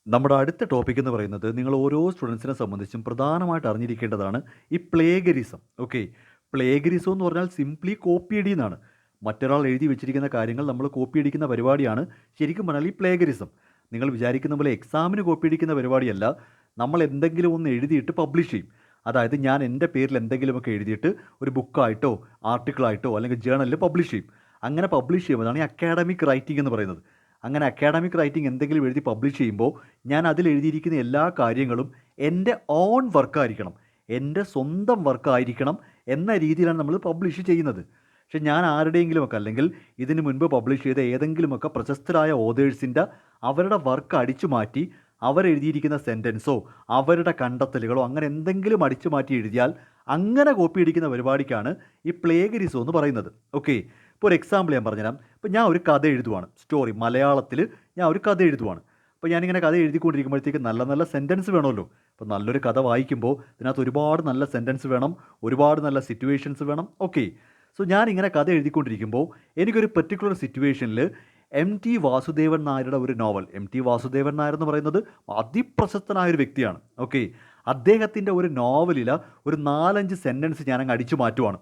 നമ്മുടെ അടുത്ത ടോപ്പിക് എന്ന് പറയുന്നത് നിങ്ങൾ ഓരോ സ്റ്റുഡൻസിനെ സംബന്ധിച്ചും പ്രധാനമായിട്ട് അറിഞ്ഞിരിക്കേണ്ടതാണ് ഈ പ്ലേഗരിസം. ഓക്കെ, പ്ലേഗരിസം എന്ന് പറഞ്ഞാൽ സിംപ്ലി കോപ്പി അടി എന്നാണ്. മറ്റൊരാൾ എഴുതി വെച്ചിരിക്കുന്ന കാര്യങ്ങൾ നമ്മൾ കോപ്പി അടിക്കുന്ന പരിപാടിയാണ് ശരിക്കും പറഞ്ഞാൽ ഈ പ്ലേഗരിസം. നിങ്ങൾ വിചാരിക്കുന്ന പോലെ എക്സാമിന് കോപ്പി അടിക്കുന്ന പരിപാടിയല്ല. നമ്മൾ എന്തെങ്കിലും ഒന്ന് എഴുതിയിട്ട് പബ്ലിഷ് ചെയ്യും. അതായത് ഞാൻ എൻ്റെ പേരിൽ എന്തെങ്കിലുമൊക്കെ എഴുതിയിട്ട് ഒരു ബുക്കായിട്ടോ ആർട്ടിക്കിളായിട്ടോ അല്ലെങ്കിൽ ജേണലിൽ പബ്ലിഷ് ചെയ്യും. അങ്ങനെ പബ്ലിഷ് ചെയ്യുമ്പോഴാണ് ഈ അക്കാഡമിക് റൈറ്റിംഗ് എന്ന് പറയുന്നത്. അങ്ങനെ അക്കാഡമിക് റൈറ്റിംഗ് എന്തെങ്കിലും എഴുതി പബ്ലിഷ് ചെയ്യുമ്പോൾ ഞാൻ അതിൽ എഴുതിയിരിക്കുന്ന എല്ലാ കാര്യങ്ങളും എൻ്റെ ഓൺ വർക്കായിരിക്കണം, എൻ്റെ സ്വന്തം വർക്കായിരിക്കണം എന്ന രീതിയിലാണ് നമ്മൾ പബ്ലിഷ് ചെയ്യുന്നത്. പക്ഷെ ഞാൻ ആരുടെയെങ്കിലുമൊക്കെ അല്ലെങ്കിൽ ഇതിന് മുൻപ് പബ്ലിഷ് ചെയ്ത ഏതെങ്കിലുമൊക്കെ പ്രശസ്തരായ ഓതേഴ്സിൻ്റെ അവരുടെ വർക്ക് അടിച്ചു മാറ്റി അവരെഴുതിയിരിക്കുന്ന സെൻറ്റൻസോ അവരുടെ കണ്ടെത്തലുകളോ അങ്ങനെ എന്തെങ്കിലും അടിച്ചു മാറ്റി എഴുതിയാൽ അങ്ങനെ കോപ്പി അടിക്കുന്ന പരിപാടിക്കാണ് ഈ പ്ലേഗരിസം എന്ന് പറയുന്നത്. ഓക്കെ, ഇപ്പോൾ ഒരു എക്സാമ്പിൾ ഞാൻ പറഞ്ഞുതരാം. ഇപ്പോൾ ഞാൻ ഒരു കഥ എഴുതുവാണ്, സ്റ്റോറി മലയാളത്തിൽ ഞാൻ ഒരു കഥ എഴുതുവാണ്. അപ്പോൾ ഞാനിങ്ങനെ കഥ എഴുതിക്കൊണ്ടിരിക്കുമ്പോഴത്തേക്ക് നല്ല നല്ല സെൻറ്റൻസ് വേണമല്ലോ. അപ്പോൾ നല്ലൊരു കഥ വായിക്കുമ്പോൾ ഇതിനകത്ത് ഒരുപാട് നല്ല സെൻറ്റൻസ് വേണം, ഒരുപാട് നല്ല സിറ്റുവേഷൻസ് വേണം. ഓക്കെ, സോ ഞാനിങ്ങനെ കഥ എഴുതിക്കൊണ്ടിരിക്കുമ്പോൾ എനിക്കൊരു പെർട്ടിക്കുലർ സിറ്റുവേഷനിൽ എം ടി വാസുദേവൻ നായരുടെ ഒരു novel, M T Vasudevan Nair എന്ന് പറയുന്നത് അതിപ്രശസ്തനായൊരു വ്യക്തിയാണ്. ഓക്കെ, അദ്ദേഹത്തിൻ്റെ ഒരു നോവലിൽ ഒരു 4-5 സെൻറ്റൻസ് ഞാനങ്ങ് അടിച്ചു മാറ്റുവാണ്.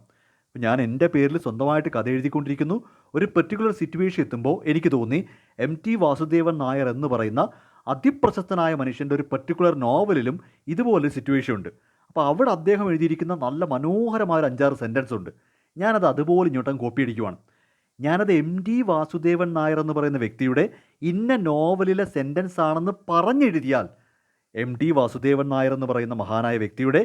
അപ്പോൾ ഞാൻ എൻ്റെ പേരിൽ സ്വന്തമായിട്ട് കഥ എഴുതിക്കൊണ്ടിരിക്കുന്നു. ഒരു പെർട്ടിക്കുലർ സിറ്റുവേഷൻ എത്തുമ്പോൾ എനിക്ക് തോന്നി എം ടി വാസുദേവൻ നായർ എന്ന് പറയുന്ന അതിപ്രശസ്തനായ മനുഷ്യൻ്റെ ഒരു പെർട്ടിക്കുലർ നോവലിലും ഇതുപോലൊരു സിറ്റുവേഷൻ ഉണ്ട്. അപ്പോൾ അവിടെ അദ്ദേഹം എഴുതിയിരിക്കുന്ന നല്ല മനോഹരമായ ഒരു 5-6 സെൻറ്റൻസ് ഉണ്ട്. ഞാനത് അതുപോലെ ഇങ്ങോട്ടും കോപ്പി അടിക്കുവാണ്. ഞാനത് എം ടി വാസുദേവൻ നായർ എന്ന് പറയുന്ന വ്യക്തിയുടെ ഇന്ന നോവലിലെ സെൻറ്റൻസ് ആണെന്ന് പറഞ്ഞെഴുതിയാൽ എം ടി വാസുദേവൻ നായർ എന്ന് പറയുന്ന മഹാനായ വ്യക്തിയുടെ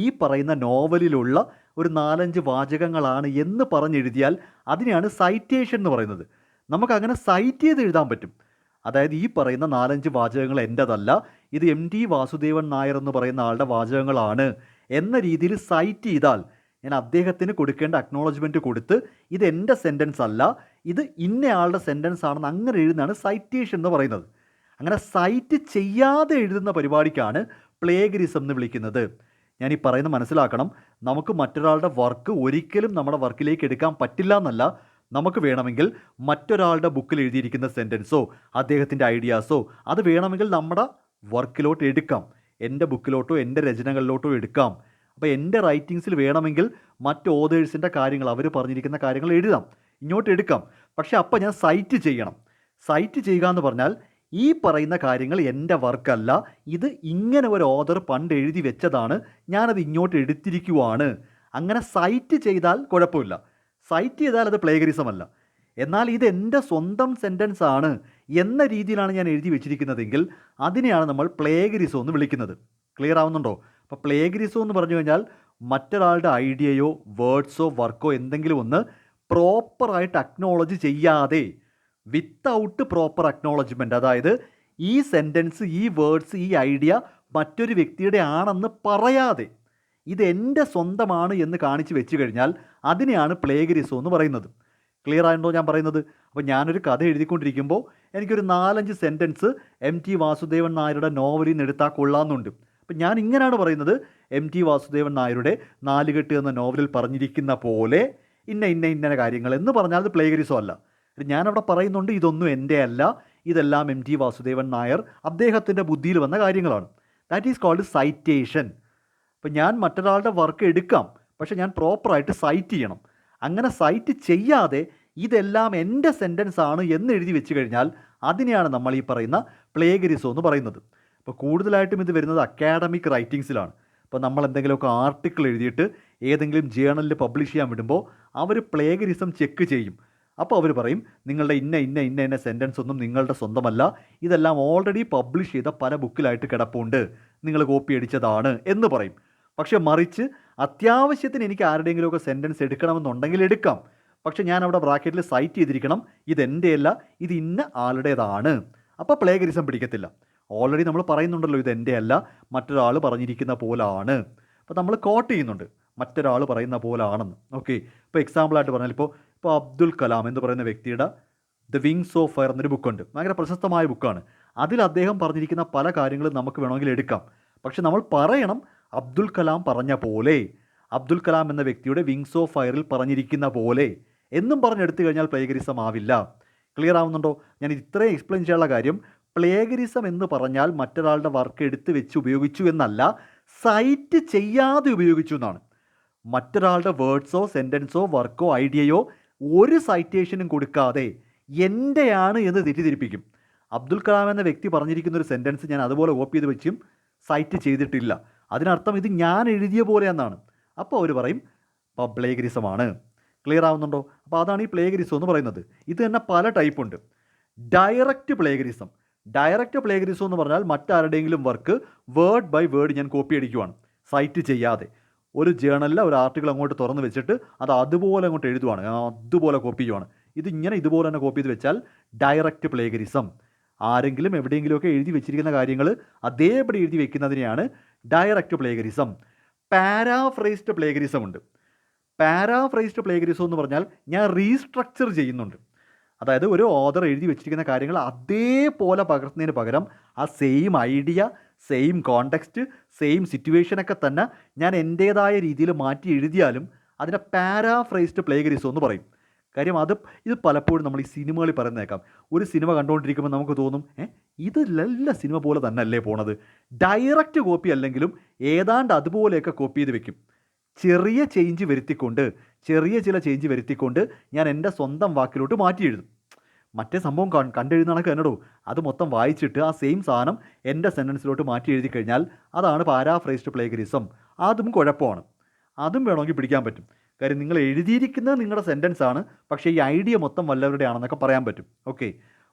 ഈ പറയുന്ന നോവലിലുള്ള ഒരു 4-5 വാചകങ്ങളാണ് എന്ന് പറഞ്ഞെഴുതിയാൽ അതിനെയാണ് സൈറ്റേഷൻ എന്ന് പറയുന്നത്. നമുക്കങ്ങനെ സൈറ്റ് ചെയ്ത് എഴുതാൻ പറ്റും. അതായത് ഈ പറയുന്ന 4-5 വാചകങ്ങൾ എൻ്റെതല്ല, ഇത് എം ടി വാസുദേവൻ നായർ എന്ന് പറയുന്ന ആളുടെ വാചകങ്ങളാണ് എന്ന രീതിയിൽ സൈറ്റ് ചെയ്താൽ ഞാൻ അദ്ദേഹത്തിന് കൊടുക്കേണ്ട അക്നോളജ്മെൻറ്റ് കൊടുത്ത് ഇത് എൻ്റെ സെൻറ്റൻസ് അല്ല, ഇത് ഇന്നയാളുടെ സെൻറ്റൻസ് ആണെന്ന് അങ്ങനെ എഴുതുന്നതാണ് സൈറ്റേഷൻ എന്ന് പറയുന്നത്. അങ്ങനെ സൈറ്റ് ചെയ്യാതെ എഴുതുന്ന പരിപാടിക്കാണ് പ്ലേഗരിസം എന്ന് വിളിക്കുന്നത്. ഞാൻ ഈ പറയുന്നത് മനസ്സിലാക്കണം. നമുക്ക് മറ്റൊരാളുടെ വർക്ക് ഒരിക്കലും നമ്മുടെ വർക്കിലേക്ക് എടുക്കാൻ പറ്റില്ല എന്നല്ല. നമുക്ക് വേണമെങ്കിൽ മറ്റൊരാളുടെ ബുക്കിൽ എഴുതിയിരിക്കുന്ന സെൻറ്റൻസോ അദ്ദേഹത്തിൻ്റെ ഐഡിയാസോ അത് വേണമെങ്കിൽ നമ്മുടെ വർക്കിലോട്ട് എടുക്കാം, എൻ്റെ ബുക്കിലോട്ടോ എൻ്റെ രചനകളിലോട്ടോ എടുക്കാം. അപ്പോൾ എൻ്റെ റൈറ്റിങ്സിൽ വേണമെങ്കിൽ മറ്റ് ഓതേഴ്സിൻ്റെ കാര്യങ്ങൾ അവർ പറഞ്ഞിരിക്കുന്ന കാര്യങ്ങൾ എഴുതാം, ഇങ്ങോട്ട് എടുക്കാം. പക്ഷേ അപ്പോൾ ഞാൻ സൈറ്റ് ചെയ്യണം. സൈറ്റ് ചെയ്യുക എന്ന് പറഞ്ഞാൽ ഈ പറയുന്ന കാര്യങ്ങൾ എൻ്റെ വർക്കല്ല, ഇത് ഇങ്ങനെ ഒരു ഓതർ പണ്ട് എഴുതി വെച്ചതാണ്, ഞാനത് ഇങ്ങോട്ട് എടുത്തിരിക്കുവാണ്. അങ്ങനെ സൈറ്റ് ചെയ്താൽ കുഴപ്പമില്ല. സൈറ്റ് ചെയ്താൽ അത് പ്ലേഗരിസം അല്ല. എന്നാൽ ഇത് എൻ്റെ സ്വന്തം സെൻറ്റൻസ് ആണ് എന്ന രീതിയിലാണ് ഞാൻ എഴുതി വെച്ചിരിക്കുന്നതെങ്കിൽ അതിനെയാണ് നമ്മൾ പ്ലേഗരിസം എന്ന് വിളിക്കുന്നത്. ക്ലിയർ ആവുന്നുണ്ടോ? അപ്പോൾ പ്ലേഗരിസം എന്ന് പറഞ്ഞു കഴിഞ്ഞാൽ മറ്റൊരാളുടെ ഐഡിയയോ വേർഡ്സോ വർക്കോ എന്തെങ്കിലും ഒന്ന് പ്രോപ്പറായിട്ട് അക്നോളജ് ചെയ്യാതെ, വിത്തൗട്ട് പ്രോപ്പർ അക്നോളജ്മെൻറ്റ്, അതായത് ഈ സെൻറ്റൻസ് ഈ വേർഡ്സ് ഈ ഐഡിയ മറ്റൊരു വ്യക്തിയുടെ ആണെന്ന് പറയാതെ ഇത് എൻ്റെ സ്വന്തമാണ് എന്ന് കാണിച്ച് വെച്ച് കഴിഞ്ഞാൽ അതിനെയാണ് പ്ലേഗരിസം എന്ന് പറയുന്നത്. ക്ലിയർ ആയിട്ടുണ്ടോ ഞാൻ പറയുന്നത്? അപ്പോൾ ഞാനൊരു കഥ എഴുതിക്കൊണ്ടിരിക്കുമ്പോൾ എനിക്കൊരു 4-5 സെൻറ്റൻസ് എം ടി വാസുദേവൻ നായരുടെ നോവലിൽ നിന്ന് എടുത്താൽ കൊള്ളാമെന്നുണ്ട്. അപ്പം ഞാൻ ഇങ്ങനെയാണ് പറയുന്നത്, എം ടി വാസുദേവൻ നായരുടെ നാലുകെട്ട് എന്ന നോവലിൽ പറഞ്ഞിരിക്കുന്ന പോലെ ഇന്ന ഇന്ന ഇന്ന കാര്യങ്ങൾ എന്ന് പറഞ്ഞാൽ അത് പ്ലേഗരിസം അല്ല. ഞാനവിടെ പറയുന്നുണ്ട് ഇതൊന്നും എൻ്റെ അല്ല, ഇതെല്ലാം എം ടി വാസുദേവൻ നായർ അദ്ദേഹത്തിൻ്റെ ബുദ്ധിയിൽ വന്ന കാര്യങ്ങളാണ്. That is called citation. അപ്പം ഞാൻ മറ്റൊരാളുടെ വർക്ക് എടുക്കാം, പക്ഷെ ഞാൻ പ്രോപ്പറായിട്ട് സൈറ്റ് ചെയ്യണം. അങ്ങനെ സൈറ്റ് ചെയ്യാതെ ഇതെല്ലാം എൻ്റെ സെൻറ്റൻസ് ആണ് എന്ന് എഴുതി വെച്ച് കഴിഞ്ഞാൽ അതിനെയാണ് നമ്മൾ ഈ പറയുന്ന പ്ലേഗരിസം എന്ന് പറയുന്നത്. അപ്പോൾ കൂടുതലായിട്ടും ഇത് വരുന്നത് അക്കാഡമിക് റൈറ്റിങ്സിലാണ്. ഇപ്പോൾ നമ്മൾ എന്തെങ്കിലുമൊക്കെ ആർട്ടിക്കിൾ എഴുതിയിട്ട് ഏതെങ്കിലും ജേണലിൽ പബ്ലിഷ് ചെയ്യാൻ വിടുമ്പോൾ അവർ പ്ലേഗരിസം ചെക്ക് ചെയ്യും. അപ്പോൾ അവർ പറയും നിങ്ങളുടെ ഇന്ന ഇന്ന ഇന്ന ഇന്ന സെൻറ്റൻസ് ഒന്നും നിങ്ങളുടെ സ്വന്തമല്ല, ഇതെല്ലാം ഓൾറെഡി പബ്ലിഷ് ചെയ്ത പല ബുക്കിലായിട്ട് കിടപ്പുണ്ട്, നിങ്ങൾ കോപ്പി അടിച്ചതാണ് എന്ന് പറയും. പക്ഷെ മറിച്ച് അത്യാവശ്യത്തിന് എനിക്ക് ആരുടെയെങ്കിലുമൊക്കെ സെൻറ്റൻസ് എടുക്കണമെന്നുണ്ടെങ്കിൽ എടുക്കാം, പക്ഷെ ഞാൻ അവിടെ ബ്രാക്കറ്റിൽ സൈറ്റ് ചെയ്തിരിക്കണം ഇതെൻ്റെയല്ല, ഇത് ഇന്ന ആളുടേതാണ്. അപ്പോൾ പ്ലേഗരിസം പിടിക്കത്തില്ല. ഓൾറെഡി നമ്മൾ പറയുന്നുണ്ടല്ലോ ഇതെൻ്റെ അല്ല, മറ്റൊരാൾ പറഞ്ഞിരിക്കുന്ന പോലാണ്. അപ്പോൾ നമ്മൾ കോട്ട് ചെയ്യുന്നുണ്ട് മറ്റൊരാൾ പറയുന്ന പോലാണെന്ന്. ഓക്കെ, ഇപ്പോൾ എക്സാമ്പിളായിട്ട് പറഞ്ഞാൽ ഇപ്പോൾ അബ്ദുൽ കലാം എന്ന് പറയുന്ന വ്യക്തിയുടെ ദ വിങ്സ് ഓഫ് ഫയർ എന്നൊരു ബുക്കുണ്ട്. ഭയങ്കര പ്രശസ്തമായ ബുക്കാണ്. അതിൽ അദ്ദേഹം പറഞ്ഞിരിക്കുന്ന പല കാര്യങ്ങളും നമുക്ക് വേണമെങ്കിൽ എടുക്കാം. പക്ഷെ നമ്മൾ പറയണം അബ്ദുൽ കലാം പറഞ്ഞ പോലെ, അബ്ദുൽ കലാം എന്ന വ്യക്തിയുടെ വിങ്സ് ഓഫ് ഫയറിൽ പറഞ്ഞിരിക്കുന്ന പോലെ എന്നും പറഞ്ഞെടുത്തു കഴിഞ്ഞാൽ പ്ലേഗരിസം ആവില്ല. ക്ലിയർ ആവുന്നുണ്ടോ? ഞാൻ ഇത്രയും എക്സ്പ്ലെയിൻ ചെയ്യാനുള്ള കാര്യം പ്ലേഗരിസം എന്ന് പറഞ്ഞാൽ മറ്റൊരാളുടെ വർക്ക് എടുത്ത് വെച്ച് ഉപയോഗിച്ചു എന്നല്ല, സൈറ്റ് ചെയ്യാതെ ഉപയോഗിച്ചു എന്നാണ്. മറ്റൊരാളുടെ വേർഡ്സോ സെൻറ്റൻസോ വർക്കോ ഐഡിയയോ ഒരു സൈറ്റേഷനും കൊടുക്കാതെ എൻ്റെയാണ് എന്ന് തെറ്റിദ്ധരിപ്പിക്കും. അബ്ദുൽ കലാം എന്ന വ്യക്തി പറഞ്ഞിരിക്കുന്ന ഒരു സെൻറ്റൻസ് ഞാൻ അതുപോലെ കോപ്പി ചെയ്ത് വെച്ചും സൈറ്റ് ചെയ്തിട്ടില്ല. അതിനർത്ഥം ഇത് ഞാൻ എഴുതിയ പോലെ എന്നാണ്. അപ്പോൾ അവർ പറയും പ്ലേഗരിസമാണ്. ക്ലിയർ ആവുന്നുണ്ടോ? അപ്പോൾ അതാണ് ഈ പ്ലേഗരിസം എന്ന് പറയുന്നത്. ഇത് തന്നെ പല ടൈപ്പ് ഉണ്ട്. ഡയറക്റ്റ് പ്ലേഗരിസം. ഡയറക്റ്റ് പ്ലേഗരിസം എന്ന് പറഞ്ഞാൽ മറ്റാരുടെയെങ്കിലും വർക്ക് വേർഡ് ബൈ വേർഡ് ഞാൻ കോപ്പി അടിക്കുവാണ്, സൈറ്റ് ചെയ്യാതെ. ഒരു ജേണലിലെ ഒരു ആർട്ടിക്കിൾ അങ്ങോട്ട് തുറന്ന് വെച്ചിട്ട് അത് അതുപോലെ അങ്ങോട്ട് എഴുതുവാണ്, അതുപോലെ കോപ്പി ചെയ്യുവാണ്. ഇതുപോലെ തന്നെ കോപ്പി ചെയ്ത് വെച്ചാൽ ഡയറക്റ്റ് പ്ലേഗരിസം. ആരെങ്കിലും എവിടെയെങ്കിലുമൊക്കെ എഴുതി വെച്ചിരിക്കുന്ന കാര്യങ്ങൾ അതേപടി എഴുതി വെക്കുന്നതിനെയാണ് ഡയറക്റ്റ് പ്ലേഗരിസം. പാരാഫ്രേസ്ഡ് പ്ലേഗരിസം ഉണ്ട്. പാരാഫ്രേസ്ഡ് പ്ലേഗരിസം എന്ന് പറഞ്ഞാൽ ഞാൻ റീസ്ട്രക്ചർ ചെയ്യുന്നുണ്ട്. അതായത് ഒരു ഓഥർ എഴുതി വെച്ചിരിക്കുന്ന കാര്യങ്ങൾ അതേപോലെ പകർത്തുന്നതിന് പകരം ആ same idea, same context, same സിറ്റുവേഷനൊക്കെ തന്നെ ഞാൻ എൻ്റേതായ രീതിയിൽ മാറ്റി എഴുതിയാലും അതിനെ പാരാഫ്രേസ്ഡ് പ്ലേഗരിസം എന്ന് പറയും. കാര്യം ഇത് പലപ്പോഴും നമ്മൾ ഈ സിനിമകളിൽ പറയുന്നേക്കാം. ഒരു സിനിമ കണ്ടുകൊണ്ടിരിക്കുമ്പോൾ നമുക്ക് തോന്നും, ഇതിലല്ല സിനിമ പോലെ തന്നെ അല്ലേ പോണത്. ഡയറക്റ്റ് കോപ്പി അല്ലെങ്കിലും ഏതാണ്ട് അതുപോലെയൊക്കെ കോപ്പി ചെയ്ത് വെക്കും. ചെറിയ ചില ചേഞ്ച് വരുത്തിക്കൊണ്ട് ഞാൻ എൻ്റെ സ്വന്തം വാക്കിലോട്ട് മാറ്റി എഴുതും. മറ്റേ സംഭവം കണ്ടെഴുതുന്നതൊക്കെ എന്നടോ, അത് മൊത്തം വായിച്ചിട്ട് ആ സെയിം സാധനം എൻ്റെ സെൻറ്റൻസിലോട്ട് മാറ്റി എഴുതി കഴിഞ്ഞാൽ അതാണ് പാരാഫ്രേസ്ഡ് പ്ലേഗരിസം. അതും കുഴപ്പമാണ്. അതും വേണമെങ്കിൽ പിടിക്കാൻ പറ്റും. കാര്യം നിങ്ങൾ എഴുതിയിരിക്കുന്നത് നിങ്ങളുടെ സെൻറ്റൻസ് ആണ്, പക്ഷേ ഈ ഐഡിയ മൊത്തം വല്ലവരുടെ ആണെന്നൊക്കെ പറയാൻ പറ്റും. ഓക്കെ.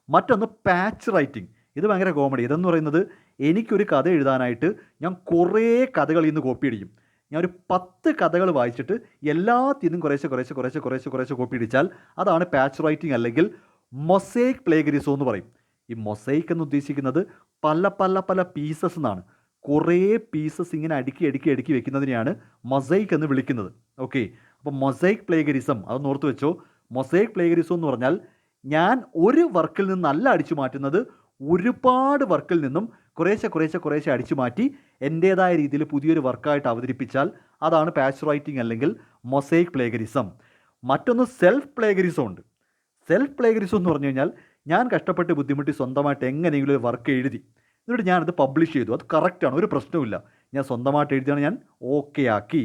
മറ്റൊന്ന് പാച്ച് റൈറ്റിംഗ്. ഇത് ഭയങ്കര കോമഡി. ഇതെന്ന് പറയുന്നത്, എനിക്കൊരു കഥ എഴുതാനായിട്ട് ഞാൻ കുറേ കഥകളിൽ നിന്ന് കോപ്പി അടിക്കും. ഞാൻ ഒരു 10 കഥകൾ വായിച്ചിട്ട് എല്ലാത്തിനും കുറേശ്ശെ കോപ്പി അടിച്ചാൽ അതാണ് പാച്ച് റൈറ്റിംഗ് അല്ലെങ്കിൽ മൊസൈക്ക് പ്ലേഗരിസം എന്ന് പറയും. ഈ മൊസൈക്ക് എന്ന് ഉദ്ദേശിക്കുന്നത് പല പീസസ് എന്നാണ്. കുറേ പീസസ് ഇങ്ങനെ അടുക്കി വെക്കുന്നതിനെയാണ് മൊസൈക്ക് എന്ന് വിളിക്കുന്നത്. ഓക്കെ. അപ്പോൾ മൊസൈക്ക് പ്ലേഗരിസം അതൊന്ന് ഓർത്ത് വെച്ചോ. മൊസൈക്ക് പ്ലേഗരിസം എന്ന് പറഞ്ഞാൽ ഞാൻ ഒരു വർക്കിൽ നിന്നല്ല അടിച്ചു മാറ്റുന്നത്, ഒരുപാട് വർക്കിൽ നിന്നും കുറേശ്ശെ അടിച്ചു മാറ്റി എൻ്റേതായ രീതിയിൽ പുതിയൊരു വർക്കായിട്ട് അവതരിപ്പിച്ചാൽ അതാണ് പാച്ച് റൈറ്റിംഗ് അല്ലെങ്കിൽ മൊസൈക്ക് പ്ലേഗരിസം. മറ്റൊന്ന് സെൽഫ് പ്ലേഗരിസം ഉണ്ട്. സെൽഫ് പ്ലേഗരിസം എന്ന് പറഞ്ഞു കഴിഞ്ഞാൽ ഞാൻ കഷ്ടപ്പെട്ട് ബുദ്ധിമുട്ടി സ്വന്തമായിട്ട് എങ്ങനെയെങ്കിലും ഒരു വർക്ക് എഴുതി, എന്നിട്ട് ഞാനത് പബ്ലിഷ് ചെയ്തു. അത് കറക്റ്റാണ്, ഒരു പ്രശ്നവുമില്ല. ഞാൻ സ്വന്തമായിട്ട് എഴുതിയാണ്, ഞാൻ ഓക്കെ ആക്കി.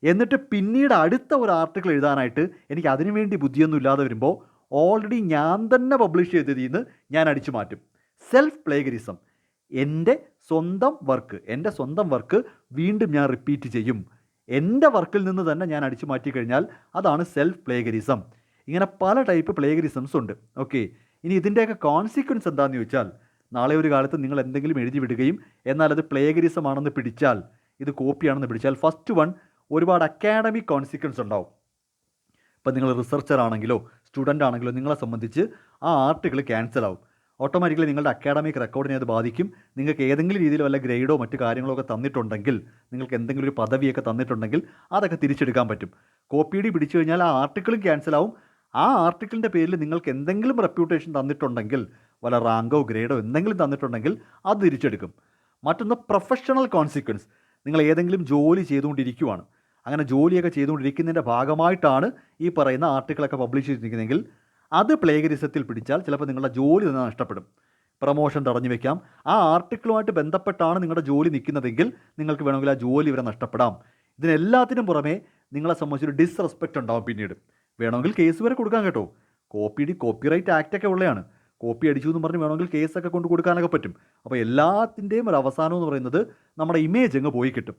എന്നിട്ട് പിന്നീട് അടുത്ത ഒരു ആർട്ടിക്കിൾ എഴുതാനായിട്ട് എനിക്ക് അതിനു വേണ്ടി ബുദ്ധിയൊന്നും ഇല്ലാതെ വരുമ്പോൾ ഓൾറെഡി ഞാൻ തന്നെ പബ്ലിഷ് ചെയ്തതിൽ നിന്ന് ഞാൻ അടിച്ചു മാറ്റും. സെൽഫ് പ്ലേഗരിസം. എൻ്റെ സ്വന്തം വർക്ക് വീണ്ടും ഞാൻ റിപ്പീറ്റ് ചെയ്യും. എൻ്റെ വർക്കിൽ നിന്ന് തന്നെ ഞാൻ അടിച്ചു മാറ്റി കഴിഞ്ഞാൽ അതാണ് സെൽഫ് പ്ലേഗരിസം. ഇങ്ങനെ പല ടൈപ്പ് പ്ലേഗരിസംസ് ഉണ്ട്. ഓക്കെ. ഇനി ഇതിൻ്റെയൊക്കെ കോൺസിക്വൻസ് എന്താണെന്ന് ചോദിച്ചാൽ, നാളെ ഒരു കാലത്ത് നിങ്ങൾ എന്തെങ്കിലും എഴുതി വിടുകയും എന്നാൽ അത് പ്ലേഗരിസം ആണെന്ന് പിടിച്ചാൽ, ഇത് കോപ്പിയാണെന്ന് പിടിച്ചാൽ, ഫസ്റ്റ് വൺ ഒരുപാട് അക്കാഡമിക് കോൺസിക്വൻസ് ഉണ്ടാവും. ഇപ്പം നിങ്ങൾ റിസർച്ചർ ആണെങ്കിലോ സ്റ്റുഡൻ്റ് ആണെങ്കിലോ നിങ്ങളെ സംബന്ധിച്ച് ആ ആർട്ടിക്കിൾ ക്യാൻസൽ ആവും. ഓട്ടോമാറ്റിക്കലി നിങ്ങളുടെ അക്കാഡമിക് റെക്കോർഡിനെ അത് ബാധിക്കും. നിങ്ങൾക്ക് ഏതെങ്കിലും രീതിയിൽ വല്ല ഗ്രേഡോ മറ്റു കാര്യങ്ങളോ ഒക്കെ തന്നിട്ടുണ്ടെങ്കിൽ, നിങ്ങൾക്ക് എന്തെങ്കിലും ഒരു പദവിയൊക്കെ തന്നിട്ടുണ്ടെങ്കിൽ അതൊക്കെ തിരിച്ചെടുക്കാൻ പറ്റും. കോപ്പിയടി പിടിച്ചു കഴിഞ്ഞാൽ ആ ആർട്ടിക്കിളും ക്യാൻസൽ ആവും. ആ ആർട്ടിക്കിളിൻ്റെ പേരിൽ നിങ്ങൾക്ക് എന്തെങ്കിലും റെപ്യൂട്ടേഷൻ തന്നിട്ടുണ്ടെങ്കിൽ, വല്ല റാങ്കോ ഗ്രേഡോ എന്തെങ്കിലും തന്നിട്ടുണ്ടെങ്കിൽ അത് തിരിച്ചെടുക്കും. മറ്റൊന്ന് പ്രൊഫഷണൽ കോൺസിക്വൻസ്. നിങ്ങൾ ഏതെങ്കിലും ജോലി ചെയ്തുകൊണ്ടിരിക്കുവാണ്, അങ്ങനെ ജോലിയൊക്കെ ചെയ്തുകൊണ്ടിരിക്കുന്നതിൻ്റെ ഭാഗമായിട്ടാണ് ഈ പറയുന്ന ആർട്ടിക്കിളൊക്കെ പബ്ലിഷ് ചെയ്തിരിക്കുന്നതെങ്കിൽ അത് പ്ലേഗരിസത്തിൽ പിടിച്ചാൽ ചിലപ്പോൾ നിങ്ങളുടെ ജോലി തന്നെ നഷ്ടപ്പെടും. പ്രൊമോഷൻ തടഞ്ഞു വെക്കാം. ആ ആർട്ടിക്കിളുമായിട്ട് ബന്ധപ്പെട്ടാണ് നിങ്ങളുടെ ജോലി നിൽക്കുന്നതെങ്കിൽ നിങ്ങൾക്ക് വേണമെങ്കിൽ ആ ജോലി വരെ നഷ്ടപ്പെടാം. ഇതിനെല്ലാത്തിനും പുറമെ നിങ്ങളെ സംബന്ധിച്ചൊരു ഡിസ്റെസ്പെക്റ്റ് ഉണ്ടാവും. പിന്നീട് വേണമെങ്കിൽ കേസ് വരെ കൊടുക്കാൻ കേട്ടോ. കോപ്പിറൈറ്റ് ആക്റ്റൊക്കെ ഉള്ളതാണ്. കോപ്പി അടിച്ചു എന്ന് പറഞ്ഞ് വേണമെങ്കിൽ കേസൊക്കെ കൊണ്ട് കൊടുക്കാനൊക്കെ പറ്റും. അപ്പോൾ എല്ലാത്തിൻ്റെയും ഒരു അവസാനം എന്ന് പറയുന്നത് നമ്മുടെ ഇമേജ് അങ്ങ് പോയി കിട്ടും.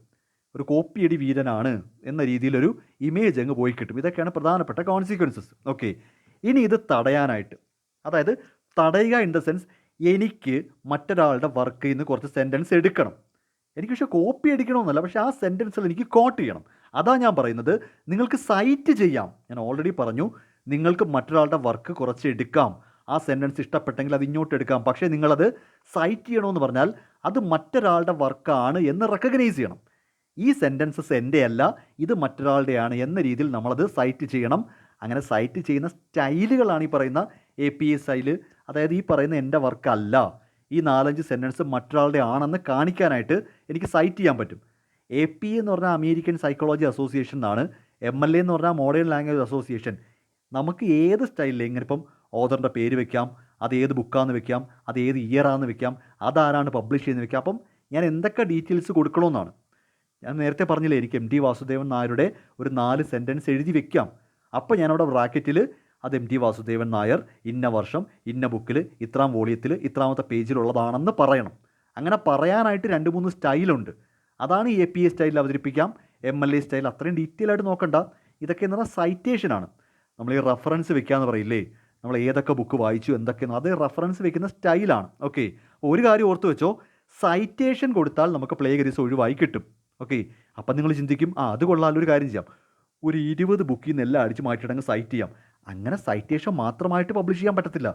ഒരു കോപ്പിയടി വീരനാണ് എന്ന രീതിയിലൊരു ഇമേജ് അങ്ങ് പോയി കിട്ടും. ഇതൊക്കെയാണ് പ്രധാനപ്പെട്ട കോൺസിക്വൻസസ്. ഓക്കെ. ഇനി ഇത് തടയാനായിട്ട്, അതായത് തടയുക ഇൻ ദ സെൻസ്, എനിക്ക് മറ്റൊരാളുടെ വർക്കിൽ നിന്ന് കുറച്ച് സെൻറ്റൻസ് എടുക്കണം. എനിക്ക് പക്ഷേ കോപ്പി അടിക്കണമെന്നല്ല, പക്ഷേ ആ സെൻറ്റൻസിൽ എനിക്ക് കോട്ട് ചെയ്യണം. അതാ ഞാൻ പറയുന്നത്, നിങ്ങൾക്ക് സൈറ്റ് ചെയ്യാം. ഞാൻ ഓൾറെഡി പറഞ്ഞു, നിങ്ങൾക്ക് മറ്റൊരാളുടെ വർക്ക് കുറച്ച് എടുക്കാം. ആ സെൻറ്റൻസ് ഇഷ്ടപ്പെട്ടെങ്കിൽ അത് ഇങ്ങോട്ട് എടുക്കാം. പക്ഷേ നിങ്ങളത് സൈറ്റ് ചെയ്യണമെന്ന് പറഞ്ഞാൽ അത് മറ്റൊരാളുടെ വർക്കാണ് എന്ന് റെക്കഗ്നൈസ് ചെയ്യണം. ഈ സെൻറ്റൻസസ് എൻ്റെ അല്ല, ഇത് മറ്റൊരാളുടെയാണ് എന്ന രീതിയിൽ നമ്മളത് സൈറ്റ് ചെയ്യണം. അങ്ങനെ സൈറ്റ് ചെയ്യുന്ന സ്റ്റൈലുകളാണ് ഈ പറയുന്ന APA സ്റ്റൈല്. അതായത് ഈ പറയുന്ന എൻ്റെ വർക്കല്ല, ഈ 4-5 സെൻറ്റൻസ് മറ്റൊരാളുടെ ആണെന്ന് കാണിക്കാനായിട്ട് എനിക്ക് സൈറ്റ് ചെയ്യാൻ പറ്റും. APA എന്ന് പറഞ്ഞാൽ അമേരിക്കൻ സൈക്കോളജി അസോസിയേഷൻ എന്നാണ്. MLA എന്ന് പറഞ്ഞാൽ മോഡേൺ ലാംഗ്വേജ് അസോസിയേഷൻ. നമുക്ക് ഏത് സ്റ്റൈലിൽ, ഇങ്ങനെ ഇപ്പം ഓഥറിൻ്റെ പേര് വെക്കാം, അത് ഏത് ബുക്കാന്ന് വെക്കാം, അത് ഏത് ഇയറാന്ന് വെക്കാം, അതാരാണ് പബ്ലിഷ് ചെയ്യുന്നത് വെക്കാം. അപ്പം ഞാൻ എന്തൊക്കെ ഡീറ്റെയിൽസ് കൊടുക്കണമെന്നാണ്. ഞാൻ നേരത്തെ പറഞ്ഞില്ലേ, എനിക്ക് എം ടി വാസുദേവൻ നായരുടെ ഒരു 4 സെൻറ്റൻസ് എഴുതി വെക്കാം. അപ്പോൾ ഞാനവിടെ ബ്രാക്കറ്റിൽ അത് എം ടി വാസുദേവൻ നായർ ഇന്ന വർഷം ഇന്ന ബുക്കിൽ ഇത്രാം വോളിയത്തിൽ ഇത്രാമത്തെ പേജിലുള്ളതാണെന്ന് പറയണം. അങ്ങനെ പറയാനായിട്ട് 2-3 സ്റ്റൈലുണ്ട്. അതാണ് ഈ APA സ്റ്റൈലിൽ അവതരിപ്പിക്കാം, MLA സ്റ്റൈൽ അത്രയും ഡീറ്റെയിൽ ആയിട്ട് നോക്കണ്ട. ഇതൊക്കെ എന്ന് പറഞ്ഞാൽ സൈറ്റേഷനാണ്. നമ്മൾ ഈ റെഫറൻസ് വെക്കാമെന്ന് പറയില്ലേ, നമ്മൾ ഏതൊക്കെ ബുക്ക് വായിച്ചു എന്തൊക്കെയെന്ന്, അത് റെഫറൻസ് വെക്കുന്ന സ്റ്റൈലാണ്. ഓക്കെ, ഒരു കാര്യം ഓർത്ത് വെച്ചോ, സൈറ്റേഷൻ കൊടുത്താൽ നമുക്ക് പ്ലേഗറിസം ഒഴിവായി കിട്ടും. ഓക്കെ, അപ്പം നിങ്ങൾ ചിന്തിക്കും, അത് കൊള്ളാമല്ലോ, ഒരു കാര്യം ചെയ്യാം, ഒരു 20 ബുക്കിൽ നിന്ന് എല്ലാം അടിച്ച് മാറ്റിയിട്ടങ്ങ് സൈറ്റ് ചെയ്യാം. അങ്ങനെ സൈറ്റേഷൻ മാത്രമായിട്ട് പബ്ലിഷ് ചെയ്യാൻ പറ്റത്തില്ല.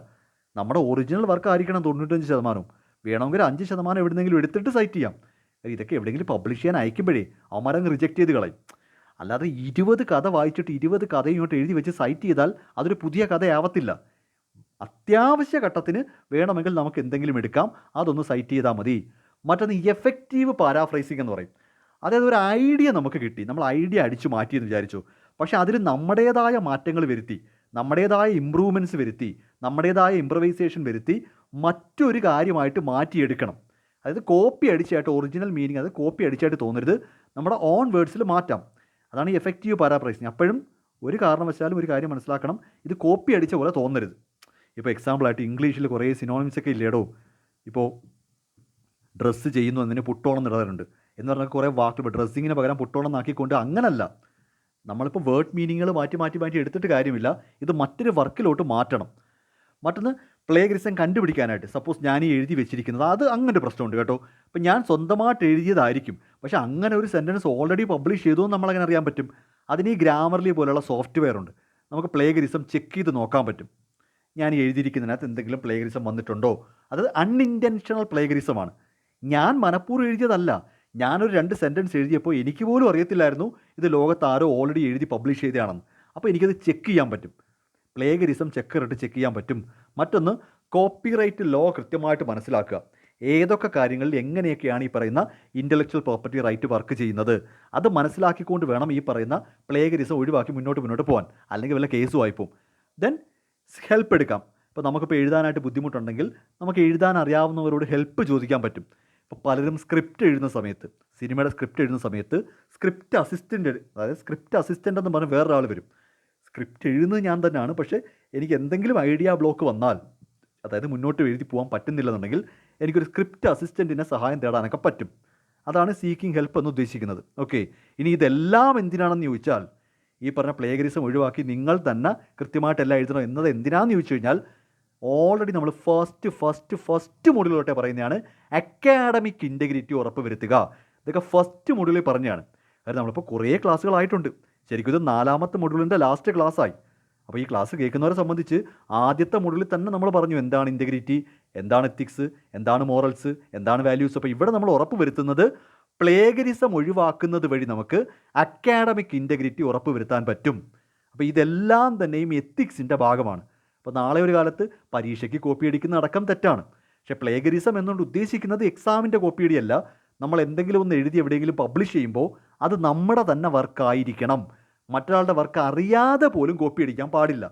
നമ്മുടെ ഒറിജിനൽ വർക്ക് ആയിരിക്കണം 95%. വേണമെങ്കിൽ 5% എവിടെയെങ്കിലും എടുത്തിട്ട് സൈറ്റ് ചെയ്യാം. ഇതൊക്കെ എവിടെയെങ്കിലും പബ്ലിഷ് ചെയ്യാൻ അയക്കുമ്പോഴേ അവന്മാരങ്ങ് റിജക്റ്റ് ചെയ്ത് കളയും. അല്ലാതെ 20 കഥ വായിച്ചിട്ട് 20 കഥ ഇങ്ങോട്ട് എഴുതി വെച്ച് സൈറ്റ് ചെയ്താൽ അതൊരു പുതിയ കഥയാവത്തില്ല. അത്യാവശ്യ ഘട്ടത്തിന് വേണമെങ്കിൽ നമുക്ക് എന്തെങ്കിലും എടുക്കാം, അതൊന്ന് സൈറ്റ് ചെയ്താൽ മതി. മറ്റൊന്ന് എഫക്റ്റീവ് പാരാഫ്രൈസിങ് എന്ന് പറയും. അതായത് ഒരു ഐഡിയ നമുക്ക് കിട്ടി, നമ്മൾ ഐഡിയ അടിച്ചു മാറ്റിയെന്ന് വിചാരിച്ചു, പക്ഷേ അതിൽ നമ്മുടേതായ മാറ്റങ്ങൾ വരുത്തി, നമ്മുടേതായ ഇമ്പ്രൂവ്മെൻറ്റ്സ് വരുത്തി, നമ്മുടേതായ ഇംപ്രവൈസേഷൻ വരുത്തി മറ്റൊരു കാര്യമായിട്ട് മാറ്റിയെടുക്കണം. അതായത് കോപ്പി അടിച്ചായിട്ട് ഒറിജിനൽ മീനിങ് അത് കോപ്പി അടിച്ചായിട്ട് തോന്നരുത്, നമ്മുടെ ഓൺ വേർഡ്സിൽ മാറ്റാം. അതാണ് ഈ എഫക്റ്റീവ് പാരാഫ്രൈസിങ്. അപ്പോഴും ഒരു കാരണവശാലും ഒരു കാര്യം മനസ്സിലാക്കണം, ഇത് കോപ്പി അടിച്ച പോലെ തോന്നരുത്. ഇപ്പോൾ എക്സാമ്പിളായിട്ട് ഇംഗ്ലീഷിൽ കുറേ സിനോണിംസ് ഒക്കെ ഇല്ലേടോ. ഇപ്പോൾ ഡ്രസ്സ് ചെയ്യുന്നു എന്നതിന് പുട്ടോളം ഇടാറുണ്ട് എന്ന് പറഞ്ഞാൽ കുറേ വാക്ക്, ഇപ്പോൾ ഡ്രസ്സിങ്ങിന് പകരം പുട്ടോളം ആക്കിക്കൊണ്ട് അങ്ങനല്ല. നമ്മളിപ്പോൾ വേർഡ് മീനിങ്ങുകൾ മാറ്റി എടുത്തിട്ട് കാര്യമില്ല, ഇത് മറ്റൊരു വർക്കിലോട്ട് മാറ്റണം. മറ്റൊന്ന് പ്ലേഗറിസം കണ്ടുപിടിക്കാനായിട്ട്, സപ്പോസ് ഞാൻ ഈ എഴുതി വെച്ചിരിക്കുന്നത് അത് അങ്ങനെ പ്രശ്നമുണ്ട് കേട്ടോ. ഇപ്പം ഞാൻ സ്വന്തമായിട്ട് എഴുതിയതായിരിക്കും, പക്ഷേ അങ്ങനെ ഒരു സെൻറ്റൻസ് ഓൾറെഡി പബ്ലിഷ് ചെയ്തു എന്ന് നമ്മളങ്ങനെ അറിയാൻ പറ്റും. അതിന് ഈ ഗ്രാമർലി പോലുള്ള സോഫ്റ്റ്വെയർ ഉണ്ട്, നമുക്ക് പ്ലേഗറിസം ചെക്ക് ചെയ്ത് നോക്കാൻ പറ്റും. ഞാൻ എഴുതിയിരിക്കുന്നതിനകത്ത് എന്തെങ്കിലും പ്ലേഗറിസം വന്നിട്ടുണ്ടോ, അത് അൺഇൻറ്റൻഷണൽ പ്ലേഗറിസമാണ്. ഞാൻ മനഃപൂർവ്വം എഴുതിയതല്ല, ഞാനൊരു 2 സെൻറ്റൻസ് എഴുതിയപ്പോൾ എനിക്ക് പോലും അറിയത്തില്ലായിരുന്നു ഇത് ലോകത്ത് ആരോ ഓൾറെഡി എഴുതി പബ്ലിഷ് ചെയ്തതാണെന്ന്. അപ്പോൾ എനിക്കത് ചെക്ക് ചെയ്യാൻ പറ്റും, പ്ലേഗറിസം ചെക്കറിട്ട് ചെക്ക് ചെയ്യാൻ പറ്റും. മറ്റൊന്ന് കോപ്പിറൈറ്റ് ലോ കൃത്യമായിട്ട് മനസ്സിലാക്കുക, ഏതൊക്കെ കാര്യങ്ങളിൽ എങ്ങനെയൊക്കെയാണ് ഈ പറയുന്ന ഇൻ്റലക്ച്വൽ പ്രോപ്പർട്ടി റൈറ്റ് വർക്ക് ചെയ്യുന്നത്, അത് മനസ്സിലാക്കിക്കൊണ്ട് വേണം ഈ പറയുന്ന പ്ലേഗറിസം ഒഴിവാക്കി മുന്നോട്ട് പോകാൻ, അല്ലെങ്കിൽ വല്ല കേസും ആയിപ്പോവും. ദെൻ ഹെൽപ്പ് എടുക്കാം. ഇപ്പോൾ നമുക്കിപ്പോൾ എഴുതാനായിട്ട് ബുദ്ധിമുട്ടുണ്ടെങ്കിൽ നമുക്ക് എഴുതാൻ അറിയാവുന്നവരോട് ഹെൽപ്പ് ചോദിക്കാൻ പറ്റും. ഇപ്പോൾ പലരും സ്ക്രിപ്റ്റ് എഴുതുന്ന സമയത്ത്, സിനിമയുടെ സ്ക്രിപ്റ്റ് എഴുതുന്ന സമയത്ത് സ്ക്രിപ്റ്റ് അസിസ്റ്റൻ്റ്, അതായത് സ്ക്രിപ്റ്റ് അസിസ്റ്റൻ്റ് എന്ന് പറഞ്ഞ് വേറൊരാൾ വരും. സ്ക്രിപ്റ്റ് എഴുതുന്നത് ഞാൻ തന്നെയാണ്, പക്ഷേ എനിക്ക് എന്തെങ്കിലും ഐഡിയ ബ്ലോക്ക് വന്നാൽ, അതായത് മുന്നോട്ട് എഴുതി പോകാൻ പറ്റുന്നില്ലെന്നുണ്ടെങ്കിൽ എനിക്കൊരു സ്ക്രിപ്റ്റ് അസിസ്റ്റൻറ്റിനെ സഹായം തേടാനൊക്കെ പറ്റും. അതാണ് സീക്കിംഗ് ഹെൽപ്പ് എന്ന് ഉദ്ദേശിക്കുന്നത്. ഓക്കെ, ഇനി ഇതെല്ലാം എന്തിനാണെന്ന് ചോദിച്ചാൽ, ഈ പറഞ്ഞ പ്ലേഗറിസം ഒഴിവാക്കി നിങ്ങൾ തന്നെ കൃത്യമായിട്ട് എല്ലാം എഴുതണം എന്നത് എന്തിനാണെന്ന് ചോദിച്ചു കഴിഞ്ഞാൽ, ഓൾറെഡി നമ്മൾ ഫസ്റ്റ് മോഡ്യൂളിലോട്ടെ പറയുന്നതാണ് അക്കാഡമിക് ഇൻറ്റഗ്രിറ്റി ഉറപ്പ് വരുത്തുക. ഇതൊക്കെ ഫസ്റ്റ് മോഡ്യൂളിൽ പറഞ്ഞതാണ്. കാരണം നമ്മളിപ്പോൾ കുറേ ക്ലാസ്സുകളായിട്ടുണ്ട്, ശരിക്കും ഇത് 4ാമത്തെ മൊഡ്യൂളിൻ്റെ ലാസ്റ്റ് ക്ലാസ്സായി. അപ്പോൾ ഈ ക്ലാസ് കേൾക്കുന്നവരെ സംബന്ധിച്ച് ആദ്യത്തെ മൊഡ്യൂളിൽ തന്നെ നമ്മൾ പറഞ്ഞു എന്താണ് ഇൻറ്റഗ്രിറ്റി, എന്താണ് എത്തിക്സ്, എന്താണ് മോറൽസ്, എന്താണ് വാല്യൂസ്. അപ്പോൾ ഇവിടെ നമ്മൾ ഉറപ്പ് വരുത്തുന്നത് പ്ലേഗറിസം ഒഴിവാക്കുന്നത് വഴി നമുക്ക് അക്കാഡമിക് ഇൻറ്റഗ്രിറ്റി ഉറപ്പ് വരുത്താൻ പറ്റും. അപ്പോൾ ഇതെല്ലാം തന്നെയും എത്തിക്സിൻ്റെ ഭാഗമാണ്. അപ്പോൾ നാളെ ഒരു കാലത്ത് പരീക്ഷയ്ക്ക് കോപ്പി അടിക്കുന്ന അടക്കം തെറ്റാണ്. പക്ഷേ പ്ലേഗറിസം എന്നുകൊണ്ട് ഉദ്ദേശിക്കുന്നത് എക്സാമിൻ്റെ കോപ്പിയടിയല്ല. നമ്മൾ എന്തെങ്കിലും ഒന്ന് എഴുതി എവിടെയെങ്കിലും പബ്ലിഷ് ചെയ്യുമ്പോൾ അത് നമ്മുടെ തന്നെ വർക്കായിരിക്കണം, മറ്റൊരാളുടെ വർക്ക് അറിയാതെ പോലും കോപ്പി അടിക്കാൻ പാടില്ല.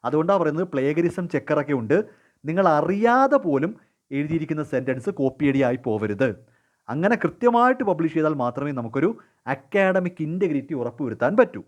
അതുകൊണ്ടാണ് പറയുന്നത് പ്ലേഗറിസം ചെക്കറൊക്കെ ഉണ്ട്, നിങ്ങൾ അറിയാതെ പോലും എഴുതിയിരിക്കുന്ന സെൻറ്റൻസ് കോപ്പിയടിയായി പോവരുത്. അങ്ങനെ കൃത്യമായിട്ട് പബ്ലിഷ് ചെയ്താൽ മാത്രമേ നമുക്കൊരു അക്കാഡമിക് ഇൻറ്റഗ്രിറ്റി ഉറപ്പ് വരുത്താൻ പറ്റൂ.